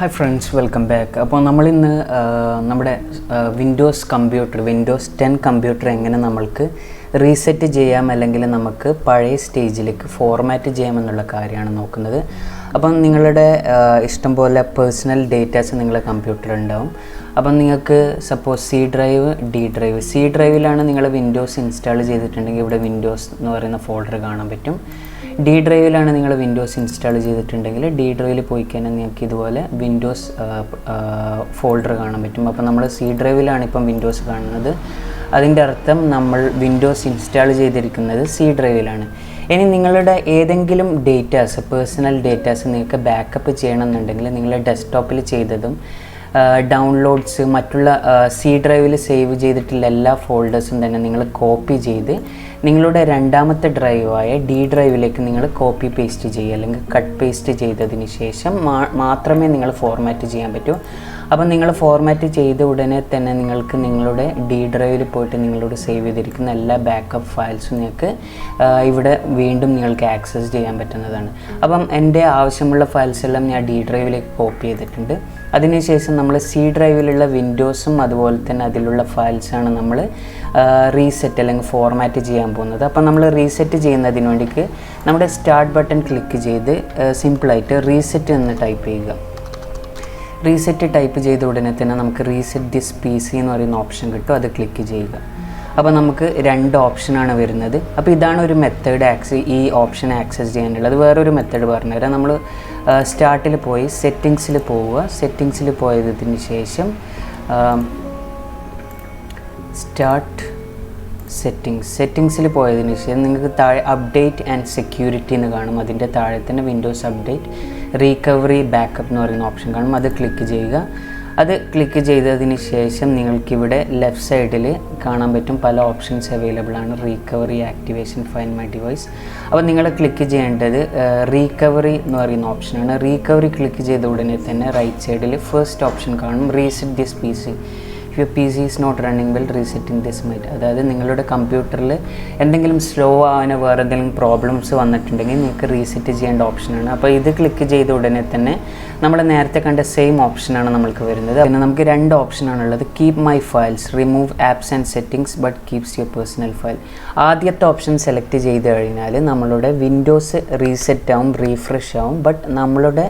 Hi friends, welcome back. അപ്പോൾ നമ്മളിന്ന് നമ്മുടെ വിൻഡോസ് 10 കമ്പ്യൂട്ടർ എങ്ങനെ നമ്മൾക്ക് റീസെറ്റ് ചെയ്യാം, അല്ലെങ്കിൽ നമുക്ക് പഴയ സ്റ്റേജിലേക്ക് ഫോർമാറ്റ് ചെയ്യാമെന്നുള്ള കാര്യമാണ് നോക്കുന്നത്. അപ്പം നിങ്ങളുടെ ഇഷ്ടം പോലെ പേഴ്സണൽ ഡേറ്റാസ് നിങ്ങളുടെ കമ്പ്യൂട്ടറിൽ ഉണ്ടാവും. അപ്പം നിങ്ങൾക്ക് സപ്പോസ് സി ഡ്രൈവിലാണ് നിങ്ങൾ വിൻഡോസ് ഇൻസ്റ്റാൾ ചെയ്തിട്ടുണ്ടെങ്കിൽ ഇവിടെ വിൻഡോസ് എന്ന് പറയുന്ന ഫോൾഡർ കാണാൻ പറ്റും. ഡി ഡ്രൈവിലാണ് നിങ്ങൾ വിൻഡോസ് ഇൻസ്റ്റാൾ ചെയ്തിട്ടുണ്ടെങ്കിൽ ഡി ഡ്രൈവിൽ പോയി കഴിഞ്ഞാൽ നിങ്ങൾക്ക് ഇതുപോലെ വിൻഡോസ് ഫോൾഡർ കാണാൻ പറ്റും. അപ്പോൾ നമ്മൾ സി ഡ്രൈവിലാണ് ഇപ്പം വിൻഡോസ് കാണുന്നത്. അതിൻ്റെ അർത്ഥം നമ്മൾ വിൻഡോസ് ഇൻസ്റ്റാൾ ചെയ്തിരിക്കുന്നത് സി ഡ്രൈവിലാണ്. ഇനി നിങ്ങളുടെ ഏതെങ്കിലും ഡേറ്റാസ്, പേഴ്സണൽ ഡേറ്റാസ് നിങ്ങൾക്ക് ബാക്കപ്പ് ചെയ്യണമെന്നുണ്ടെങ്കിൽ നിങ്ങൾ ഡെസ്ക്ടോപ്പിൽ ചെയ്തതും ഡൗൺലോഡ്സ്, മറ്റുള്ള സി ഡ്രൈവിൽ സേവ് ചെയ്തിട്ടുള്ള എല്ലാ ഫോൾഡേഴ്സും തന്നെ നിങ്ങൾ കോപ്പി ചെയ്ത് നിങ്ങളുടെ രണ്ടാമത്തെ ഡ്രൈവായ ഡി ഡ്രൈവിലേക്ക് നിങ്ങൾ കോപ്പി പേസ്റ്റ് ചെയ്യുക, അല്ലെങ്കിൽ കട്ട് പേസ്റ്റ് ചെയ്തതിന് ശേഷം മാത്രമേ നിങ്ങൾ ഫോർമാറ്റ് ചെയ്യാൻ പറ്റൂ. അപ്പം നിങ്ങൾ ഫോർമാറ്റ് ചെയ്ത ഉടനെ തന്നെ നിങ്ങൾക്ക് നിങ്ങളുടെ ഡി ഡ്രൈവിൽ പോയിട്ട് നിങ്ങളോട് സേവ് ചെയ്തിരിക്കുന്ന എല്ലാ ബാക്കപ്പ് ഫയൽസും നിങ്ങൾക്ക് ഇവിടെ വീണ്ടും നിങ്ങൾക്ക് ആക്സസ് ചെയ്യാൻ പറ്റുന്നതാണ്. അപ്പം എൻ്റെ ആവശ്യമുള്ള ഫയൽസ് എല്ലാം ഞാൻ ഡി ഡ്രൈവിലേക്ക് കോപ്പി ചെയ്തിട്ടുണ്ട്. അതിനുശേഷം നമ്മൾ സി ഡ്രൈവിലുള്ള വിൻഡോസും അതുപോലെ തന്നെ അതിലുള്ള ഫയൽസാണ് നമ്മൾ റീസെറ്റ് അല്ലെങ്കിൽ ഫോർമാറ്റ് ചെയ്യാൻ പോകുന്നത്. അപ്പം നമ്മൾ റീസെറ്റ് ചെയ്യുന്നതിന് വേണ്ടിക്ക് നമ്മുടെ സ്റ്റാർട്ട് ബട്ടൺ ക്ലിക്ക് ചെയ്ത് സിമ്പിളായിട്ട് റീസെറ്റ് എന്ന് ടൈപ്പ് ചെയ്യുക. റീസെറ്റ് ടൈപ്പ് ചെയ്ത ഉടനെ തന്നെ നമുക്ക് റീസെറ്റ് ദിസ് PC എന്ന് പറയുന്ന ഓപ്ഷൻ കിട്ടും. അത് ക്ലിക്ക് ചെയ്യുക. അപ്പോൾ നമുക്ക് രണ്ട് ഓപ്ഷനാണ് വരുന്നത്. അപ്പോൾ ഇതാണ് ഒരു മെത്തേഡ് ഈ ഓപ്ഷൻ ആക്സസ് ചെയ്യാനുള്ളത്. വേറൊരു മെത്തേഡ് പറഞ്ഞുതരാം. നമ്മൾ സ്റ്റാർട്ടിൽ പോയി സെറ്റിങ്സിൽ പോവുക. സെറ്റിങ്സിൽ പോയതിന് ശേഷം സെറ്റിങ്സിൽ പോയതിന് ശേഷം നിങ്ങൾക്ക് താഴെ അപ്ഡേറ്റ് ആൻഡ് സെക്യൂരിറ്റി എന്ന് കാണും. അതിൻ്റെ താഴെ തന്നെ വിൻഡോസ് അപ്ഡേറ്റ്, റീകവറി, ബാക്കപ്പ് എന്ന് പറയുന്ന ഓപ്ഷൻ കാണും. അത് ക്ലിക്ക് ചെയ്യുക. അത് ക്ലിക്ക് ചെയ്തതിന് ശേഷം നിങ്ങൾക്കിവിടെ ലെഫ്റ്റ് സൈഡിൽ കാണാൻ പറ്റും പല ഓപ്ഷൻസ് അവൈലബിൾ ആണ്. Recovery, activation, find my device. അപ്പോൾ നിങ്ങൾ ക്ലിക്ക് ചെയ്യേണ്ടത് റീകവറി എന്ന് പറയുന്ന ഓപ്ഷനാണ്. റീകവറി ക്ലിക്ക് ചെയ്ത ഉടനെ തന്നെ റൈറ്റ് സൈഡിൽ ഫസ്റ്റ് ഓപ്ഷൻ കാണും, reset this PC. If your PC is not running well resetting this might. അതായത് നിങ്ങളുടെ കമ്പ്യൂട്ടറിൽ എന്തെങ്കിലും സ്ലോ ആവാനോ വേറെ എന്തെങ്കിലും പ്രോബ്ലംസ് വന്നിട്ടുണ്ടെങ്കിൽ നിങ്ങൾക്ക് റീസെറ്റ് ചെയ്യേണ്ട ഓപ്ഷനാണ്. അപ്പോൾ ഇത് ക്ലിക്ക് ചെയ്ത ഉടനെ തന്നെ നമ്മൾ നേരത്തെ കണ്ട സെയിം ഓപ്ഷനാണ് നമ്മൾക്ക് വരുന്നത്. പിന്നെ നമുക്ക് രണ്ട് ഓപ്ഷനാണുള്ളത്, keep my files, remove apps and settings but keeps your personal file. ആദ്യത്തെ ഓപ്ഷൻ സെലക്ട് ചെയ്ത് കഴിഞ്ഞാൽ നമ്മളുടെ വിൻഡോസ് റീസെറ്റ് ആവും, റീഫ്രഷ് ആവും. ബട്ട് നമ്മളുടെ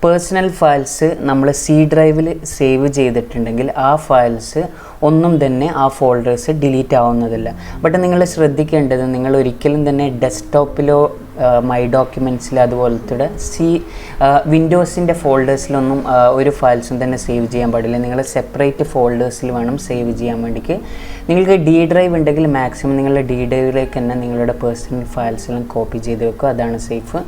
പേഴ്സണൽ ഫയൽസ് നമ്മൾ സി ഡ്രൈവിൽ സേവ് ചെയ്തിട്ടുണ്ടെങ്കിൽ ആ ഫയൽസ് ഒന്നും തന്നെ ആ ഫോൾഡേഴ്സ് ഡിലീറ്റ് ആവുന്നതല്ല. ബട്ട് നിങ്ങൾ ശ്രദ്ധിക്കേണ്ടത്, നിങ്ങൾ ഒരിക്കലും തന്നെ ഡെസ്ക്ടോപ്പിലോ മൈ ഡോക്യുമെൻറ്റ്സിൽ അതുപോലത്തെ വിൻഡോസിൻ്റെ ഫോൾഡേഴ്സിലൊന്നും ഒരു ഫയൽസും തന്നെ സേവ് ചെയ്യാൻ പാടില്ല. നിങ്ങൾ സെപ്പറേറ്റ് ഫോൾഡേഴ്സിൽ വേണം സേവ് ചെയ്യാൻ വേണ്ടിക്ക്. നിങ്ങൾക്ക് ഡി ഡ്രൈവ് ഉണ്ടെങ്കിൽ മാക്സിമം നിങ്ങളുടെ ഡി ഡ്രൈവിലേക്ക് തന്നെ നിങ്ങളുടെ പേഴ്സണൽ ഫയൽസെല്ലാം കോപ്പി ചെയ്ത് വെക്കുക. അതാണ് സേഫ്.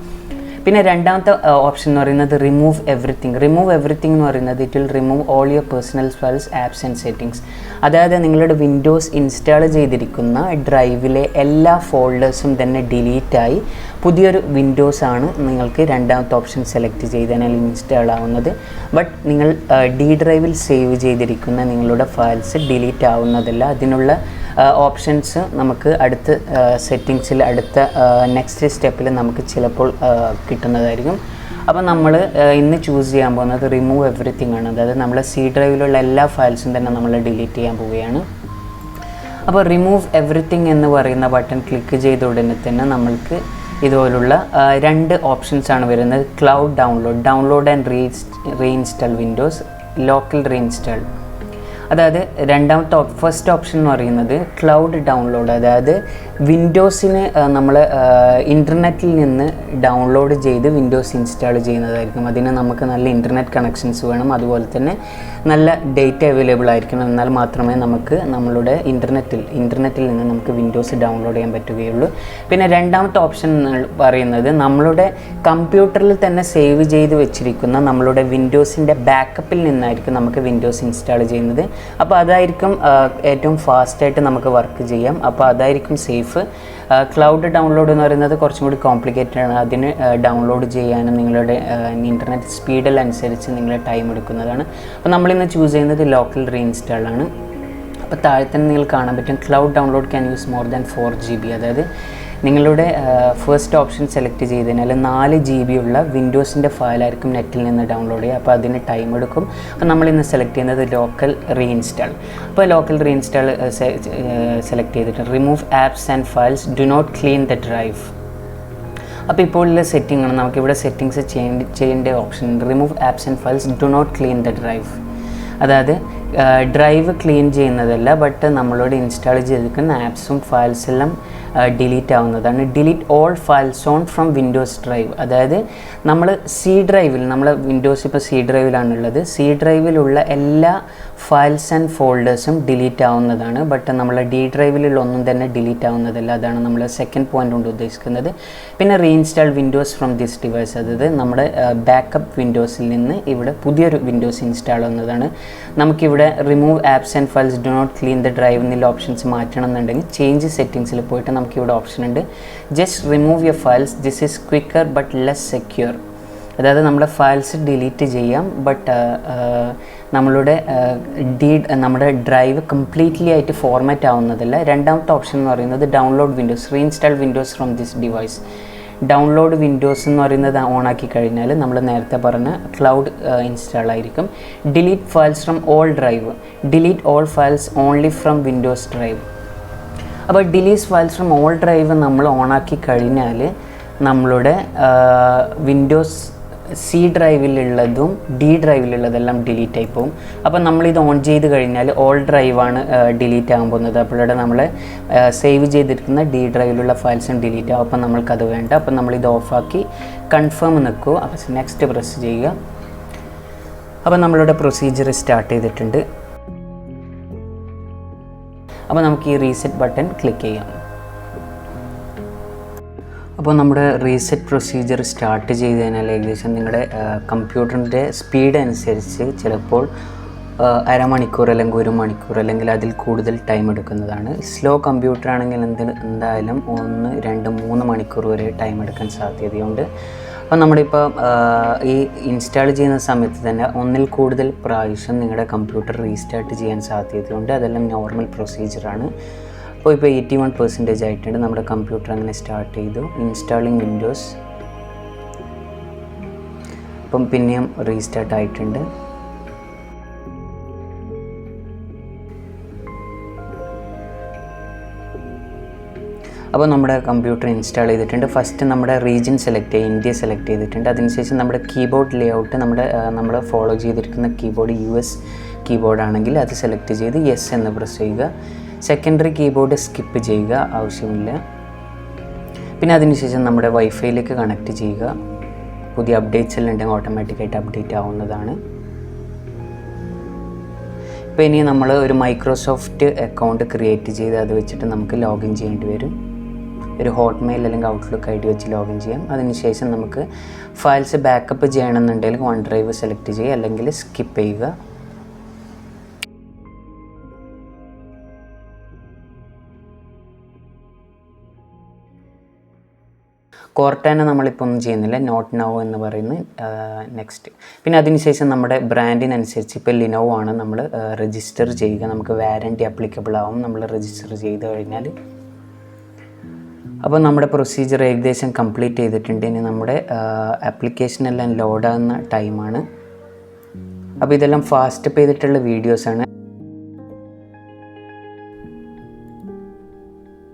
പിന്നെ രണ്ടാമത്തെ ഓപ്ഷൻ എന്ന് പറയുന്നത് റിമൂവ് എവറിത്തിങ്. റിമൂവ് എവറിത്തിങ് എന്ന് പറയുന്നത് it will remove all your personal files, apps and settings. അതായത് നിങ്ങളുടെ വിൻഡോസ് ഇൻസ്റ്റാൾ ചെയ്തിരിക്കുന്ന ഡ്രൈവിലെ എല്ലാ ഫോൾഡേഴ്സും തന്നെ ഡിലീറ്റായി പുതിയൊരു വിൻഡോസാണ് നിങ്ങൾക്ക് രണ്ടാമത്തെ ഓപ്ഷൻ സെലക്ട് ചെയ്തതിനാൽ ഇൻസ്റ്റാൾ ആവുന്നത്. ബട്ട് നിങ്ങൾ ഡി ഡ്രൈവിൽ സേവ് ചെയ്തിരിക്കുന്ന നിങ്ങളുടെ ഫയൽസ് ഡിലീറ്റ് ആവുന്നതല്ല. അതിനുള്ള ഓപ്ഷൻസ് നമുക്ക് അടുത്ത സെറ്റിങ്സിൽ, അടുത്ത നെക്സ്റ്റ് സ്റ്റെപ്പിൽ നമുക്ക് ചിലപ്പോൾ കിട്ടുന്നതായിരിക്കും. അപ്പോൾ നമ്മൾ ഇന്ന് ചൂസ് ചെയ്യാൻ പോകുന്നത് റിമൂവ് എവറിത്തിങ് ആണ്. അതായത് നമ്മൾ സി ഡ്രൈവിലുള്ള എല്ലാ ഫയൽസും തന്നെ നമ്മൾ ഡിലീറ്റ് ചെയ്യാൻ പോവുകയാണ്. അപ്പോൾ റിമൂവ് എവറിത്തിങ് എന്ന് പറയുന്ന ബട്ടൺ ക്ലിക്ക് ചെയ്ത ഉടനെ തന്നെ നമ്മൾക്ക് ഇതുപോലുള്ള രണ്ട് ഓപ്ഷൻസ് ആണ് വരുന്നത്. Cloud download and reinstall Windows, local reinstall. അതായത് ഫസ്റ്റ് ഓപ്ഷൻ എന്ന് പറയുന്നത് ക്ലൗഡ് ഡൗൺലോഡ്. അതായത് വിൻഡോസിന് നമ്മൾ ഇൻ്റർനെറ്റിൽ നിന്ന് ഡൗൺലോഡ് ചെയ്ത് വിൻഡോസ് ഇൻസ്റ്റാൾ ചെയ്യുന്നതായിരിക്കും. അതിന് നമുക്ക് നല്ല ഇൻ്റർനെറ്റ് കണക്ഷൻസ് വേണം, അതുപോലെ തന്നെ നല്ല ഡേറ്റ അവൈലബിൾ ആയിരിക്കണം. എന്നാൽ മാത്രമേ നമുക്ക് നമ്മളുടെ ഇൻ്റർനെറ്റിൽ നിന്ന് നമുക്ക് വിൻഡോസ് ഡൗൺലോഡ് ചെയ്യാൻ പറ്റുകയുള്ളൂ. പിന്നെ രണ്ടാമത്തെ ഓപ്ഷൻ പറയുന്നത് നമ്മളുടെ കമ്പ്യൂട്ടറിൽ തന്നെ സേവ് ചെയ്ത് വെച്ചിരിക്കുന്ന നമ്മളുടെ വിൻഡോസിൻ്റെ ബാക്കപ്പിൽ നിന്നായിരിക്കും നമുക്ക് വിൻഡോസ് ഇൻസ്റ്റാൾ ചെയ്യുന്നത്. അപ്പോൾ അതായിരിക്കും ഏറ്റവും ഫാസ്റ്റായിട്ട് നമുക്ക് വർക്ക് ചെയ്യാം. അപ്പോൾ അതായിരിക്കും സേഫ്. ക്ലൗഡ് ഡൗൺലോഡ് എന്ന് പറയുന്നത് കുറച്ചും കൂടി കോംപ്ലിക്കേറ്റഡ് ആണ്. അതിന് ഡൗൺലോഡ് ചെയ്യാനും നിങ്ങളുടെ ഇൻ്റർനെറ്റ് സ്പീഡിലനുസരിച്ച് നിങ്ങൾ ടൈം എടുക്കുന്നതാണ്. അപ്പോൾ നമ്മളിന്ന് ചൂസ് ചെയ്യുന്നത് ലോക്കൽ റീഇൻസ്റ്റാൾ ആണ്. അപ്പോൾ താഴെ തന്നെ നിങ്ങൾ കാണാൻ പറ്റും cloud download can use more than 4 GB. അതായത് നിങ്ങളുടെ ഫസ്റ്റ് ഓപ്ഷൻ സെലക്ട് ചെയ്തതിനാൽ 4 GB ഉള്ള വിൻഡോസിൻ്റെ ഫയലായിരിക്കും നെറ്റിൽ നിന്ന് ഡൗൺലോഡ് ചെയ്യുക. അപ്പോൾ അതിന് ടൈം എടുക്കും. അപ്പോൾ നമ്മളിന്ന് സെലക്ട് ചെയ്യുന്നത് ലോക്കൽ റീഇൻസ്റ്റാൾ. അപ്പോൾ ലോക്കൽ റീഇൻസ്റ്റാൾ സെലക്ട് ചെയ്തിട്ട് remove apps and files, do not clean the drive. അപ്പോൾ ഇപ്പോൾ ഉള്ള സെറ്റിംഗ് ആണ്. നമുക്കിവിടെ സെറ്റിങ്സ് ചെയ്യേണ്ട option remove apps and files, do not clean the drive. അതായത് ഡ്രൈവ് ക്ലീൻ ചെയ്യുന്നതല്ല, ബട്ട് നമ്മളോട് ഇൻസ്റ്റാൾ ചെയ്തിരിക്കുന്ന ആപ്സും ഫയൽസ് എല്ലാം ഡിലീറ്റ് ആവുന്നതാണ്. Delete all files on from Windows drive. അതായത് നമ്മൾ സി ഡ്രൈവിൽ, നമ്മളെ വിൻഡോസ് ഇപ്പോൾ സി ഡ്രൈവിലാണുള്ളത്, സി ഡ്രൈവിലുള്ള എല്ലാ ഫയൽസ് ആൻഡ് ഫോൾഡേഴ്സും ഡിലീറ്റ് ആവുന്നതാണ്. ബട്ട് നമ്മളെ ഡി ഡ്രൈവിലുള്ള ഒന്നും തന്നെ ഡിലീറ്റ് ആവുന്നതല്ല. അതാണ് നമ്മൾ സെക്കൻഡ് പോയിൻ്റ് കൊണ്ട് ഉദ്ദേശിക്കുന്നത്. പിന്നെ reinstall Windows from this device, അതായത് നമ്മുടെ ബാക്കപ്പ് വിൻഡോസിൽ നിന്ന് ഇവിടെ പുതിയൊരു വിൻഡോസ് ഇൻസ്റ്റാൾ ആവുന്നതാണ്. നമുക്കിവിടെ remove apps and files, do not clean the drive എന്നുള്ള ഓപ്ഷൻസ് മാറ്റണം എന്നുണ്ടെങ്കിൽ ചേഞ്ച് സെറ്റിങ്സിൽ പോയിട്ട് നമുക്കിവിടെ ഓപ്ഷൻ ഉണ്ട്, just remove your files, this is quicker but less secure. അതായത് നമ്മുടെ ഫയൽസ് ഡിലീറ്റ് ചെയ്യാം, ബട്ട് നമ്മുടെ ഡ്രൈവ് കംപ്ലീറ്റ്ലി ആയിട്ട് ഫോർമാറ്റ് ആവുന്നതല്ല. രണ്ടാമത്തെ ഓപ്ഷൻ എന്ന് പറയുന്നത് download Windows, reinstall Windows from this device. Download Windows എന്ന് പറയുന്നത് ഓണാക്കി കഴിഞ്ഞാൽ നമ്മൾ നേരത്തെ പറഞ്ഞ ക്ലൗഡ് ഇൻസ്റ്റാൾ ആയിരിക്കും. Delete files from all drive, delete all files only from Windows drive. അപ്പോൾ delete files from all drive നമ്മൾ ഓണാക്കി കഴിഞ്ഞാൽ നമ്മളുടെ വിൻഡോസ് സി ഡ്രൈവിലുള്ളതും ഡി ഡ്രൈവിലുള്ളതെല്ലാം ഡിലീറ്റ് ആയി പോകും. അപ്പോൾ നമ്മളിത് ഓൺ ചെയ്ത് കഴിഞ്ഞാൽ ഓൾ ഡ്രൈവാണ് ഡിലീറ്റ് ആകാൻ പോകുന്നത്. അപ്പോഴവിടെ നമ്മൾ സേവ് ചെയ്തിരിക്കുന്ന ഡി ഡ്രൈവിലുള്ള ഫയൽസും ഡിലീറ്റ് ആകും. അപ്പോൾ നമ്മൾക്കത് വേണ്ട. അപ്പോൾ നമ്മളിത് ഓഫാക്കി കൺഫേം നിൽക്കുക. അപ്പോൾ നെക്സ്റ്റ് പ്രസ് ചെയ്യുക. അപ്പോൾ നമ്മളുടെ പ്രൊസീജിയർ സ്റ്റാർട്ട് ചെയ്തിട്ടുണ്ട്. അപ്പോൾ നമുക്ക് ഈ റീസെറ്റ് ബട്ടൺ ക്ലിക്ക് ചെയ്യാം. അപ്പോൾ നമ്മുടെ റീസെറ്റ് പ്രൊസീജിയർ സ്റ്റാർട്ട് ചെയ്ത് കഴിഞ്ഞാൽ ഏകദേശം നിങ്ങളുടെ കമ്പ്യൂട്ടറിൻ്റെ സ്പീഡ് അനുസരിച്ച് ചിലപ്പോൾ അരമണിക്കൂർ അല്ലെങ്കിൽ 1 മണിക്കൂർ അല്ലെങ്കിൽ അതിൽ കൂടുതൽ ടൈം എടുക്കുന്നതാണ്. സ്ലോ കമ്പ്യൂട്ടർ ആണെങ്കിൽ എന്തായാലും 1, 2, 3 മണിക്കൂർ വരെ ടൈം എടുക്കാൻ സാധ്യതയുണ്ട്. അപ്പോൾ നമ്മളിപ്പോൾ ഈ ഇൻസ്റ്റാൾ ചെയ്യുന്ന സമയത്ത് തന്നെ 1-ൽ കൂടുതൽ പ്രാവശ്യം നിങ്ങളുടെ കമ്പ്യൂട്ടർ റീസ്റ്റാർട്ട് ചെയ്യാൻ സാധ്യതയുണ്ട്. അതെല്ലാം നോർമൽ പ്രൊസീജിയറാണ്. അപ്പോൾ ഇപ്പോൾ 81% ആയിട്ടുണ്ട്. നമ്മുടെ കമ്പ്യൂട്ടർ അങ്ങനെ സ്റ്റാർട്ട് ചെയ്തു. Installing Windows. അപ്പം പിന്നെയും റീസ്റ്റാർട്ട് ആയിട്ടുണ്ട്. അപ്പോൾ നമ്മുടെ കമ്പ്യൂട്ടർ ഇൻസ്റ്റാൾ ചെയ്തിട്ടുണ്ട്. ഫസ്റ്റ് നമ്മുടെ റീജിയൻ സെലക്ട് ചെയ്യുക, ഇന്ത്യ സെലക്ട് ചെയ്തിട്ടുണ്ട്. അതിനുശേഷം നമ്മുടെ കീബോർഡ് ലേഔട്ട് നമ്മൾ ഫോളോ ചെയ്തിരിക്കുന്ന കീബോർഡ് US കീബോർഡ് ആണെങ്കിൽ അത് സെലക്ട് ചെയ്ത് യെസ് എന്ന് പ്രസ് ചെയ്യുക. സെക്കൻഡറി കീബോർഡ് സ്കിപ്പ് ചെയ്യുക, ആവശ്യമില്ല. പിന്നെ അതിനുശേഷം നമ്മുടെ വൈഫൈയിലേക്ക് കണക്ട് ചെയ്യുക. പുതിയ അപ്ഡേറ്റ്സ് എല്ലാം ഉണ്ടെങ്കിൽ ഓട്ടോമാറ്റിക്കായിട്ട് അപ്ഡേറ്റ് ആവുന്നതാണ്. ഇപ്പോൾ ഇനി നമ്മൾ ഒരു മൈക്രോസോഫ്റ്റ് അക്കൗണ്ട് ക്രിയേറ്റ് ചെയ്ത് അത് വെച്ചിട്ട് നമുക്ക് ലോഗിൻ ചെയ്യേണ്ടി വരും. ഒരു ഹോട്ട്മെയിൽ അല്ലെങ്കിൽ ഔട്ട്ലുക്ക് ID വെച്ച് ലോഗിൻ ചെയ്യാം. അതിനുശേഷം നമുക്ക് ഫയൽസ് ബാക്കപ്പ് ചെയ്യണമെന്നുണ്ടെങ്കിൽ OneDrive സെലക്ട് ചെയ്യുക, അല്ലെങ്കിൽ സ്കിപ്പ് ചെയ്യുക. കോർട്ടാന നമ്മളിപ്പോൾ ഒന്നും ചെയ്യുന്നില്ല, നോട്ട് നൗ എന്ന് പറയുന്നത് നെക്സ്റ്റ്. പിന്നെ അതിനുശേഷം നമ്മുടെ ബ്രാൻഡിനനുസരിച്ച് ഇപ്പോൾ ലിനോവോ ആണ് നമ്മൾ രജിസ്റ്റർ ചെയ്യുക. നമുക്ക് വാറൻറ്റി അപ്ലിക്കബിൾ ആവും നമ്മൾ രജിസ്റ്റർ ചെയ്ത് കഴിഞ്ഞാൽ. അപ്പോൾ നമ്മുടെ പ്രൊസീജിയർ ഏകദേശം കംപ്ലീറ്റ് ചെയ്തിട്ടുണ്ട്. ഇനി നമ്മുടെ ആപ്ലിക്കേഷനെല്ലാം ലോഡാകുന്ന ടൈമാണ്. അപ്പോൾ ഇതെല്ലാം ഫാസ്റ്റ് ചെയ്തിട്ടുള്ള വീഡിയോസാണ്.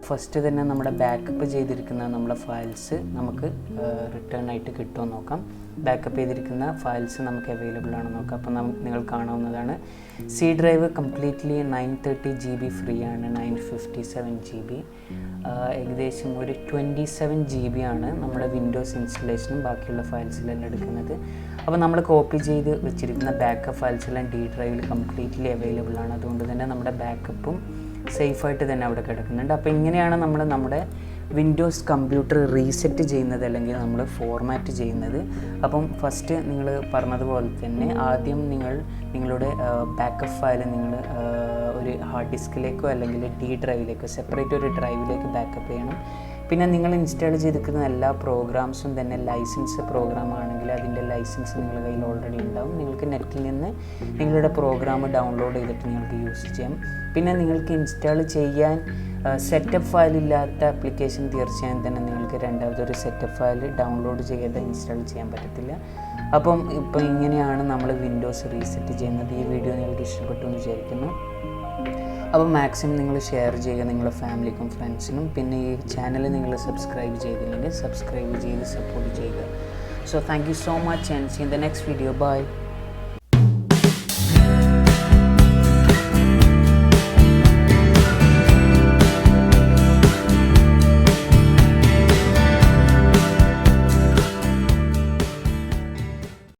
ഫസ്റ്റ് തന്നെ നമ്മുടെ ബാക്കപ്പ് ചെയ്തിരിക്കുന്ന നമ്മുടെ ഫയൽസ് നമുക്ക് റിട്ടേൺ ആയിട്ട് കിട്ടുമോ നോക്കാം. ബാക്കപ്പ് ചെയ്തിരിക്കുന്ന ഫയൽസ് നമുക്ക് അവൈലബിൾ ആണ് നോക്കാം. അപ്പോൾ നിങ്ങൾ കാണാവുന്നതാണ്. C drive completely 930 GB free ആണ്, 957 GB. ഏകദേശം ഒരു 27 GB ആണ് നമ്മുടെ വിൻഡോസ് ഇൻസ്റ്റലേഷനും ബാക്കിയുള്ള ഫയൽസിലെല്ലാം എടുക്കുന്നത്. അപ്പോൾ നമ്മൾ കോപ്പി ചെയ്ത് വെച്ചിരിക്കുന്ന ബാക്കപ്പ് ഫയൽസെല്ലാം ഡി ഡ്രൈവിൽ കംപ്ലീറ്റ്ലി അവൈലബിൾ ആണ്. അതുകൊണ്ട് തന്നെ നമ്മുടെ ബാക്കപ്പും സേഫായിട്ട് തന്നെ അവിടെ കിടക്കുന്നുണ്ട്. അപ്പോൾ ഇങ്ങനെയാണ് നമ്മൾ നമ്മുടെ വിൻഡോസ് കമ്പ്യൂട്ടർ റീസെറ്റ് ചെയ്യുന്നത് അല്ലെങ്കിൽ നമ്മൾ ഫോർമാറ്റ് ചെയ്യുന്നത്. അപ്പം ഫസ്റ്റ് നിങ്ങൾ പറഞ്ഞതുപോലെ തന്നെ ആദ്യം നിങ്ങളുടെ ബാക്കപ്പ് ഫയൽ നിങ്ങൾ ഒരു ഹാർഡ് ഡിസ്കിലേക്കോ അല്ലെങ്കിൽ ഡി ഡ്രൈവിലേക്കോ സെപ്പറേറ്റ് ഒരു ഡ്രൈവിലേക്ക് ബാക്കപ്പ് ചെയ്യണം. പിന്നെ നിങ്ങൾ ഇൻസ്റ്റാൾ ചെയ്തിരിക്കുന്ന എല്ലാ പ്രോഗ്രാംസും തന്നെ ലൈസൻസ് പ്രോഗ്രാം ആണെങ്കിൽ അതിൻ്റെ ലൈസൻസ് നിങ്ങളുടെ കയ്യിൽ ഓൾറെഡി ഉണ്ടാവും. നിങ്ങൾക്ക് നെറ്റിൽ നിന്ന് നിങ്ങളുടെ പ്രോഗ്രാം ഡൗൺലോഡ് ചെയ്തിട്ട് നിങ്ങൾക്ക് യൂസ് ചെയ്യാം. പിന്നെ നിങ്ങൾക്ക് ഇൻസ്റ്റാൾ ചെയ്യാൻ സെറ്റപ്പ് ഫയൽ ഇല്ലാത്ത ആപ്ലിക്കേഷൻ തീർച്ചയായും തന്നെ നിങ്ങൾക്ക് രണ്ടാമതൊരു സെറ്റപ്പ് ഫയൽ ഡൗൺലോഡ് ചെയ്ത് ഇൻസ്റ്റാൾ ചെയ്യാൻ പറ്റത്തില്ല. അപ്പം ഇപ്പോൾ ഇങ്ങനെയാണ് നമ്മൾ വിൻഡോസ് റീസെറ്റ് ചെയ്യുന്നത്. ഈ വീഡിയോ നിങ്ങൾക്ക് ഇഷ്ടപ്പെട്ടു എന്ന് വിചാരിക്കുന്നു. അപ്പോൾ മാക്സിമം നിങ്ങൾ ഷെയർ ചെയ്യുക നിങ്ങളുടെ ഫാമിലിക്കും ഫ്രണ്ട്സിനും. പിന്നെ ഈ ചാനൽ നിങ്ങൾ സബ്സ്ക്രൈബ് ചെയ്തില്ലെങ്കിൽ സബ്സ്ക്രൈബ് ചെയ്ത് സപ്പോർട്ട് ചെയ്യുക. So thank you so much and see you in the next video. Bye.